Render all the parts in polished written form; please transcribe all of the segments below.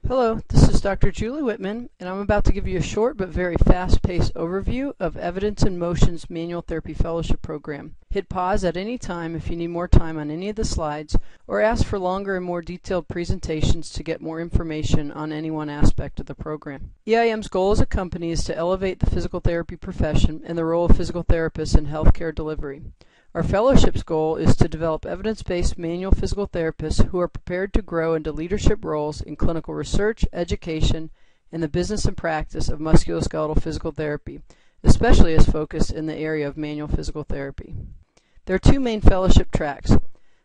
Hello, this is Dr. Julie Whitman, and I'm about to give you a short but very fast-paced overview of Evidence in Motion's Manual Therapy Fellowship Program. Hit pause at any time if you need more time on any of the slides, or ask for longer and more detailed presentations to get more information on any one aspect of the program. EIM's goal as a company is to elevate the physical therapy profession and the role of physical therapists in healthcare delivery. Our fellowship's goal is to develop evidence-based manual physical therapists who are prepared to grow into leadership roles in clinical research, education, and the business and practice of musculoskeletal physical therapy, especially as focused in the area of manual physical therapy. There are two main fellowship tracks.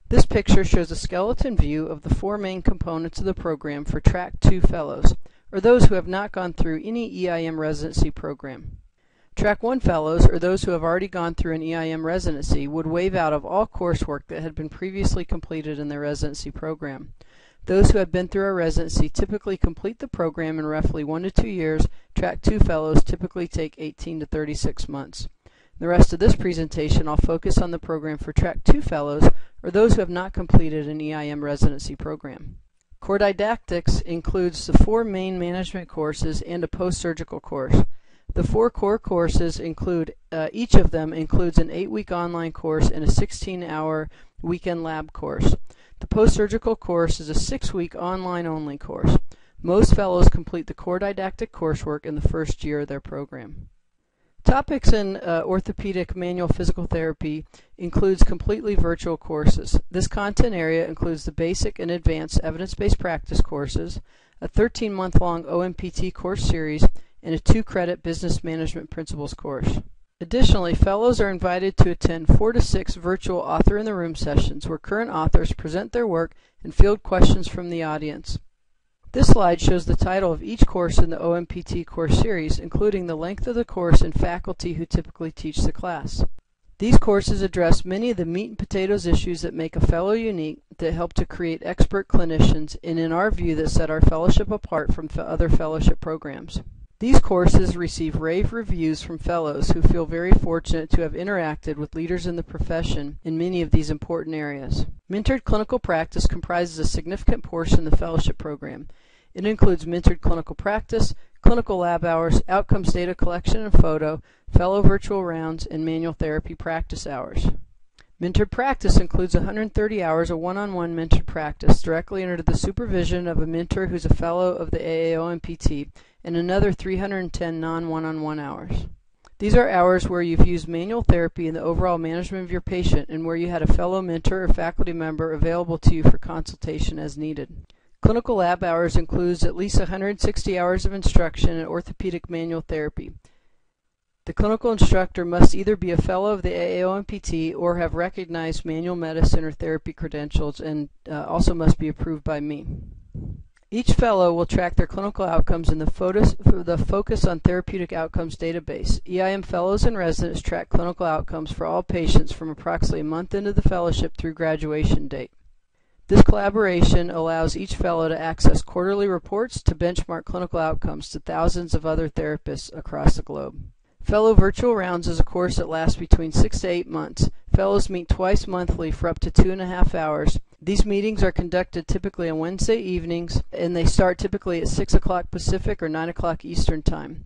This picture shows a skeleton view of the four main components of the program for Track 2 fellows, or those who have not gone through any EIM residency program. Track 1 fellows, or those who have already gone through an EIM residency, would waive out of all coursework that had been previously completed in their residency program. Those who have been through our residency typically complete the program in roughly 1 to 2 years. Track 2 fellows typically take 18 to 36 months. The rest of this presentation I'll focus on the program for Track 2 fellows, or those who have not completed an EIM residency program. Core didactics includes the 4 main management courses and a post-surgical course. The 4 core courses include, each of them includes an 8-week online course and a 16-hour weekend lab course. The post-surgical course is a 6-week online-only course. Most fellows complete the core didactic coursework in the first year of their program. Topics in orthopedic manual physical therapy includes completely virtual courses. This content area includes the basic and advanced evidence-based practice courses, a 13-month-long OMPT course series, and a 2-credit Business Management Principles course. Additionally, fellows are invited to attend 4 to 6 virtual Author in the Room sessions where current authors present their work and field questions from the audience. This slide shows the title of each course in the OMPT course series, including the length of the course and faculty who typically teach the class. These courses address many of the meat and potatoes issues that make a fellow unique, that help to create expert clinicians, and in our view that set our fellowship apart from other fellowship programs. These courses receive rave reviews from fellows who feel very fortunate to have interacted with leaders in the profession in many of these important areas. Mentored clinical practice comprises a significant portion of the fellowship program. It includes mentored clinical practice, clinical lab hours, outcomes data collection and photo, fellow virtual rounds, and manual therapy practice hours. Mentored practice includes 130 hours of one-on-one mentored practice directly under the supervision of a mentor who's a fellow of the AAOMPT, and another 310 non-one-on-one hours. These are hours where you've used manual therapy in the overall management of your patient and where you had a fellow mentor or faculty member available to you for consultation as needed. Clinical lab hours includes at least 160 hours of instruction in orthopedic manual therapy. The clinical instructor must either be a fellow of the AAOMPT or have recognized manual medicine or therapy credentials, and also must be approved by me. Each fellow will track their clinical outcomes in the Focus on Therapeutic Outcomes database. EIM fellows and residents track clinical outcomes for all patients from approximately a month into the fellowship through graduation date. This collaboration allows each fellow to access quarterly reports to benchmark clinical outcomes to thousands of other therapists across the globe. Fellow Virtual Rounds is a course that lasts between 6 to 8 months. Fellows meet twice monthly for up to 2.5 hours. These meetings are conducted typically on Wednesday evenings, and they start typically at 6 o'clock Pacific or 9 o'clock Eastern Time.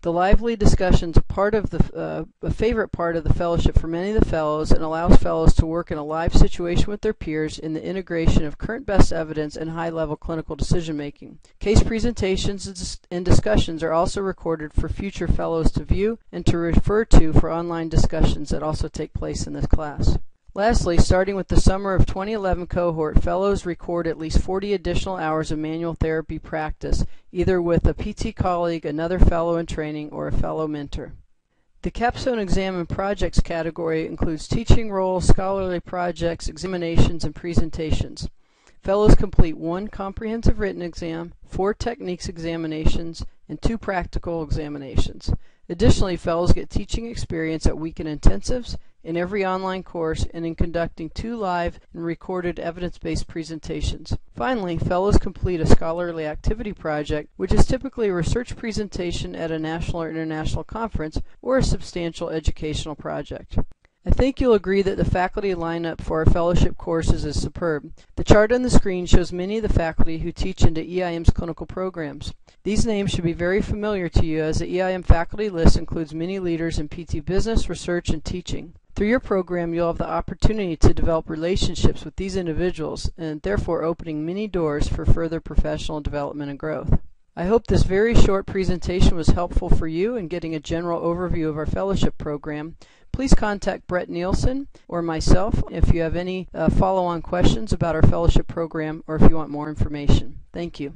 The lively discussions are a favorite part of the fellowship for many of the fellows, and allows fellows to work in a live situation with their peers in the integration of current best evidence and high-level clinical decision-making. Case presentations and discussions are also recorded for future fellows to view and to refer to for online discussions that also take place in this class. Lastly, starting with the summer of 2011 cohort, fellows record at least 40 additional hours of manual therapy practice, either with a PT colleague, another fellow in training, or a fellow mentor. The capstone exam and projects category includes teaching roles, scholarly projects, examinations, and presentations. Fellows complete 1 comprehensive written exam, 4 techniques examinations, and 2 practical examinations. Additionally, fellows get teaching experience at weekend intensives, in every online course, and in conducting 2 live and recorded evidence-based presentations. Finally, fellows complete a scholarly activity project, which is typically a research presentation at a national or international conference or a substantial educational project. I think you'll agree that the faculty lineup for our fellowship courses is superb. The chart on the screen shows many of the faculty who teach into EIM's clinical programs. These names should be very familiar to you, as the EIM faculty list includes many leaders in PT business, research, and teaching. Through your program, you'll have the opportunity to develop relationships with these individuals, and therefore opening many doors for further professional development and growth. I hope this very short presentation was helpful for you in getting a general overview of our fellowship program. Please contact Brett Nielsen or myself if you have any follow-on questions about our fellowship program or if you want more information. Thank you.